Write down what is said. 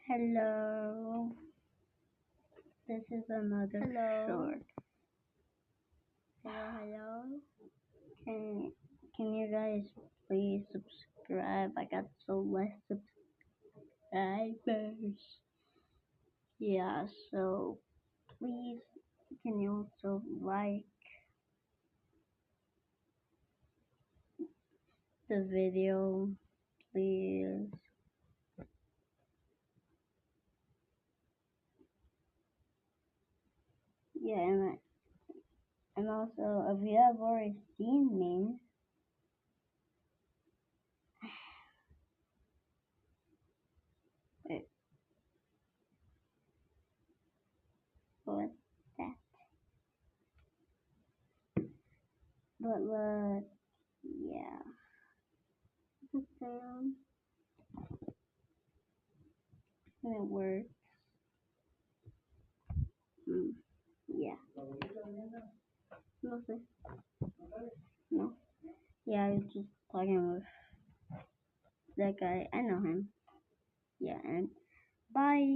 Hello, this is another short. Hello. Can you guys please subscribe? I got so less subscribers. Yeah, so please can you also like the video, please? Yeah, and also if you have already seen me, wait, what's that? But look, yeah, the sound and it works. Yeah, nothing. No. Yeah, I was just talking with that guy. I know him. Yeah, and bye.